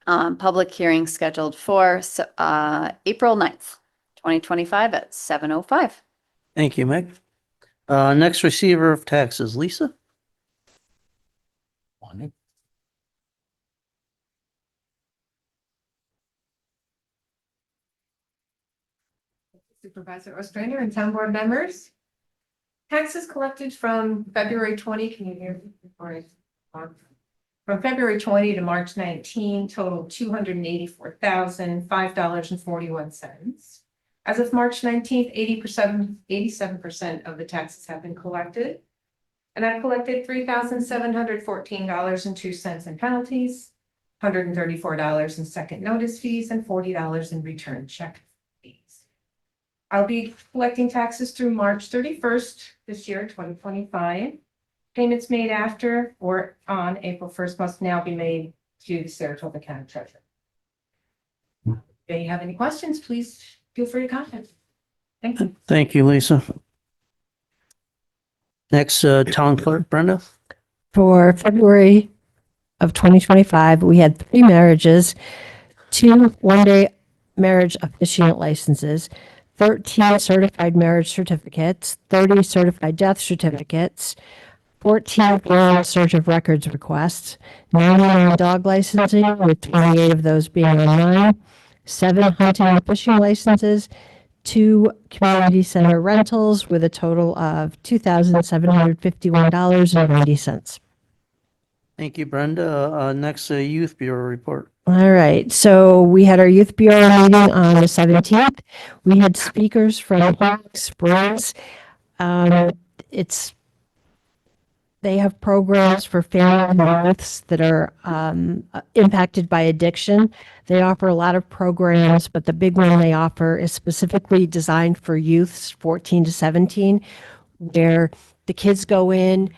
Public hearing scheduled for April 9th. 2025 at 7:05. Thank you, Meg. Next, receiver of taxes, Lisa. Supervisor Ostrander and town board members. Taxes collected from February 20, can you hear me? From February 20 to March 19 totaled $284,005.41. As of March 19th, 87% of the taxes have been collected. And I've collected $3,714.02 in penalties, $134 in second notice fees, and $40 in return check fees. I'll be collecting taxes through March 31st this year, 2025. Payments made after or on April 1st must now be made to the Saratoga County Treasurer. If you have any questions, please feel free to contact. Thank you. Thank you, Lisa. Next, town clerk, Brenda. for February of 2025, we had 3 marriages, 2 one-day marriage officiant licenses, 13 certified marriage certificates, 30 certified death certificates, 14 oral search of records requests, 99 dog licensing, with 28 of those being online, 7 hunting and fishing licenses, 2 community center rentals with a total of $2,751.90. Thank you, Brenda. Next, Youth Bureau report. All right, so we had our Youth Bureau meeting on the 17th. We had speakers from Hawk Springs. They have programs for family and youths that are impacted by addiction. They offer a lot of programs, but the big one they offer is specifically designed for youths 14 to 17, where the kids go in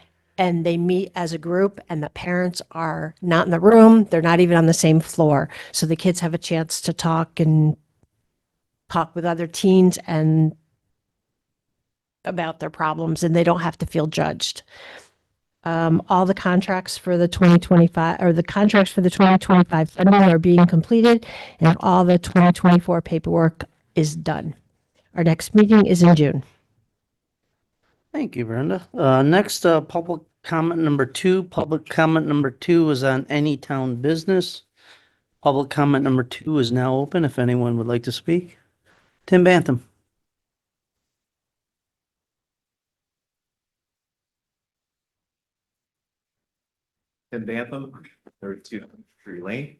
and they meet as a group and the parents are not in the room. They're not even on the same floor. So the kids have a chance to talk with other teens and about their problems, and they don't have to feel judged. All the contracts for the 2025 or the contracts for the 2025 funding are being completed, and all the 2024 paperwork is done. Our next meeting is in June. Thank you, Brenda. Next, public comment number 2. Public comment number 2 is on any town business. Public comment number 2 is now open if anyone would like to speak. Tim Bantham. Tim Bantham, 32 Tree Lane.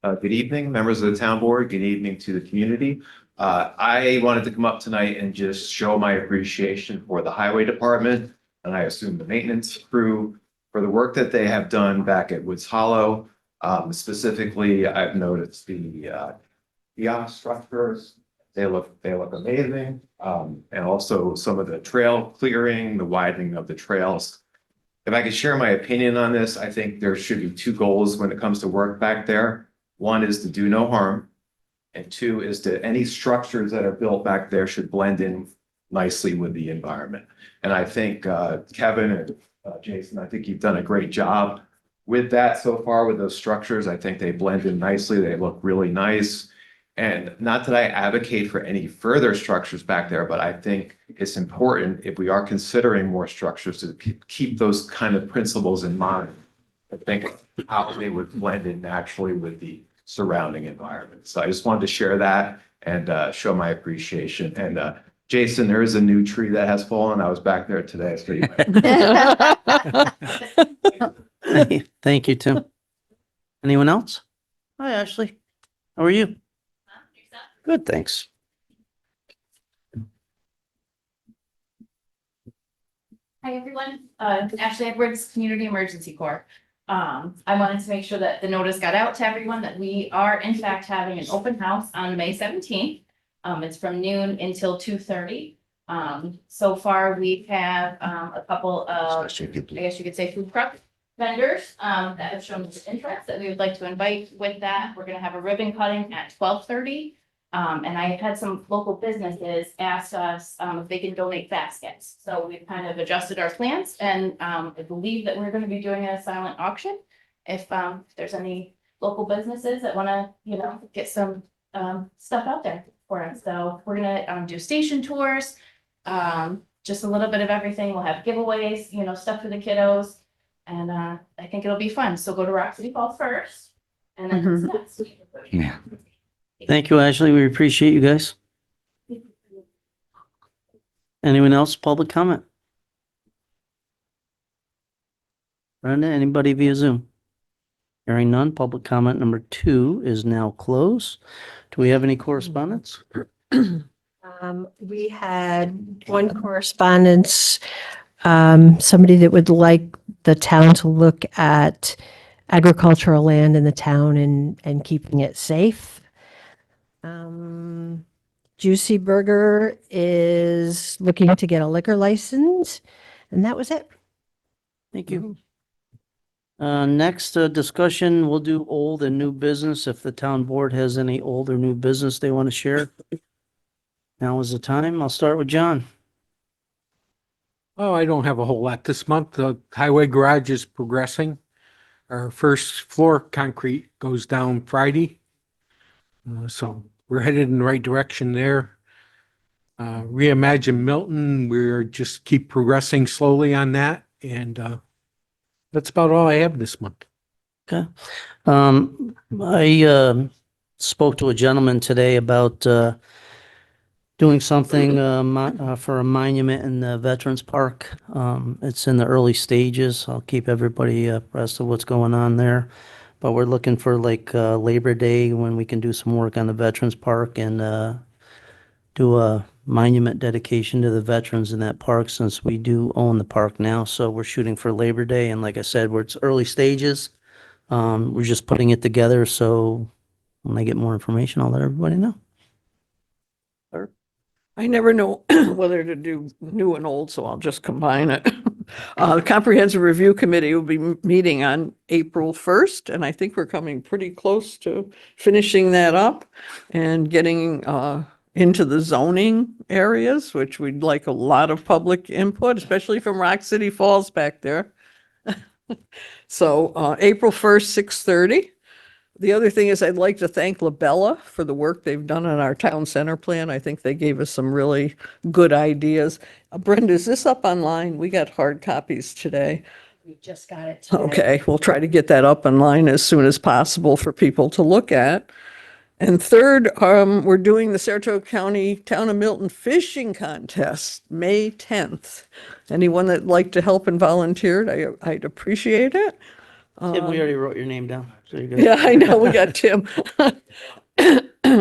Good evening, members of the town board. Good evening to the community. I wanted to come up tonight and just show my appreciation for the highway department, and I assume the maintenance crew, for the work that they have done back at Woods Hollow. Specifically, I've noticed the kiosk structures. They look amazing. And also some of the trail clearing, the widening of the trails. If I could share my opinion on this, I think there should be 2 goals when it comes to work back there. One is to do no harm. And 2 is to any structures that are built back there should blend in nicely with the environment. And I think Kevin and Jason, I think you've done a great job with that so far with those structures. I think they blend in nicely. They look really nice. And not that I advocate for any further structures back there, but I think it's important, if we are considering more structures, to keep those kind of principles in mind. I think how they would blend in naturally with the surrounding environment. So I just wanted to share that and show my appreciation. And Jason, there is a new tree that has fallen. I was back there today. So you might... Thank you, Tim. Anyone else? Hi, Ashley. How are you? Good, thanks. Hi, everyone. Ashley Edwards, Community Emergency Corps. I wanted to make sure that the notice got out to everyone that we are in fact having an open house on May 17th. It's from noon until 2:30. So far, we have a couple of, I guess you could say, food truck vendors that have shown interest that we would like to invite. With that, we're going to have a ribbon cutting at 12:30. And I had some local businesses ask us if they can donate baskets. So we've kind of adjusted our plans, and I believe that we're going to be doing a silent auction. If there's any local businesses that want to, get some stuff out there for us. So we're going to do station tours, just a little bit of everything. We'll have giveaways, stuff for the kiddos. And I think it'll be fun. So go to Rock City Falls first, and then next. Yeah. Thank you, Ashley. We appreciate you guys. Anyone else? Public comment? Brenda, anybody via Zoom? Hearing none, public comment number 2 is now closed. Do we have any correspondence? We had one correspondence, somebody that would like the town to look at agricultural land in the town and keeping it safe. Juicy Burger is looking to get a liquor license, and that was it. Thank you. Next discussion, we'll do old and new business. If the town board has any old or new business they want to share, now is the time. I'll start with John. Oh, I don't have a whole lot this month. The highway garage is progressing. Our first floor concrete goes down Friday. So we're headed in the right direction there. Reimagine Milton, we're just keep progressing slowly on that. And that's about all I have this month. Okay. I spoke to a gentleman today about doing something for a monument in the Veterans Park. It's in the early stages. I'll keep everybody abreast of what's going on there. But we're looking for like Labor Day when we can do some work on the Veterans Park and do a monument dedication to the veterans in that park since we do own the park now. So we're shooting for Labor Day. And like I said, it's early stages. We're just putting it together. So when I get more information, I'll let everybody know. I never know whether to do new and old, so I'll just combine it. The Comprehensive Review Committee will be meeting on April 1st, and I think we're coming pretty close to finishing that up and getting into the zoning areas, which we'd like a lot of public input, especially from Rock City Falls back there. So April 1st, 6:30. The other thing is I'd like to thank LaBella for the work they've done on our town center plan. I think they gave us some really good ideas. Brenda, is this up online? We got hard copies today. We just got it today. Okay, we'll try to get that up online as soon as possible for people to look at. And third, we're doing the Saratoga County Town of Milton Fishing Contest, May 10th. Anyone that'd like to help and volunteer, I'd appreciate it. Tim, we already wrote your name down. So you're good. Yeah, I know, we got Tim.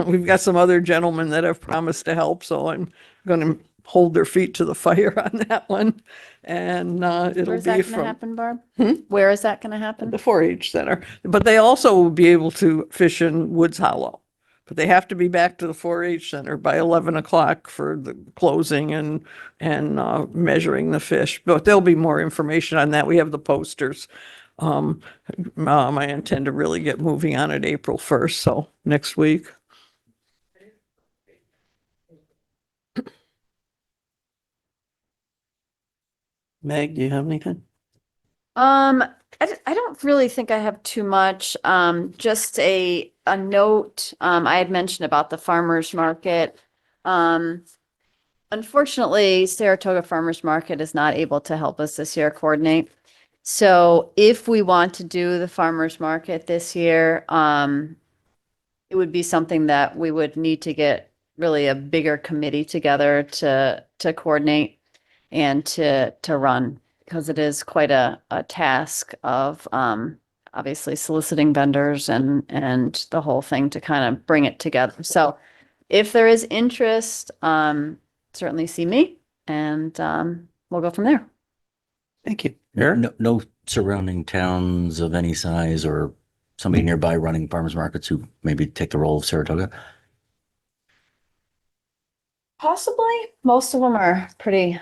We've got some other gentlemen that have promised to help, so I'm going to hold their feet to the fire on that one. And it'll Where's that be gonna from happen, Barb? Hmm? Where is that gonna happen? the 4-H Center. But they also will be able to fish in Woods Hollow. But they have to be back to the 4-H Center by 11 o'clock for the closing and measuring the fish. But there'll be more information on that. We have the posters. I intend to really get moving on it April 1st, so next week. Meg, do you have anything? I don't really think I have too much. Just a note, I had mentioned about the farmer's market. Unfortunately, Saratoga Farmers Market is not able to help us this year coordinate. So if we want to do the farmer's market this year, it would be something that we would need to get really a bigger committee together to coordinate and to run, because it is quite a task of obviously soliciting vendors and the whole thing to kind of bring it together. So if there is interest, certainly see me and we'll go from there. Thank you. No surrounding towns of any size or somebody nearby running farmers markets who maybe take the role of Saratoga? Possibly. Most of them are pretty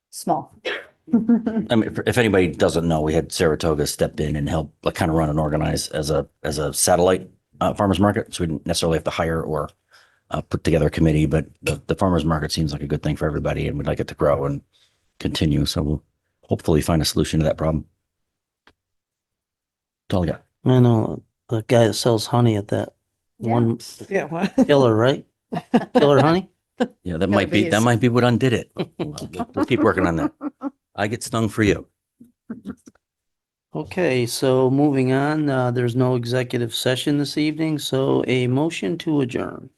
small. I mean, if anybody doesn't know, we had Saratoga step in and help like kind of run and organize as a satellite farmers market. So we didn't necessarily have to hire or put together a committee, but the farmers market seems like a good thing for everybody and we'd like it to grow and continue. So we'll hopefully find a solution to that problem. That's all I got. I know the guy that sells honey at that one Yeah, well, killer, right? Killer honey? Yeah, that might be what undid it. We'll keep working on that. I get stung for you. Okay, so moving on, there's no executive session this evening, so a motion to adjourn.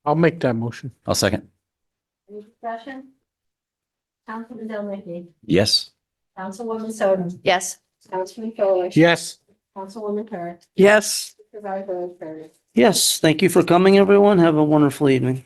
I'll make that motion. I'll second. Any discussion? Councilman Linkage, Yes. Councilwoman Soden, Yes. Councilman Controller. Yes. Councilwoman Kerr, yes. Supervisor Curtis. Yes, thank you for coming, everyone. Have a wonderful evening.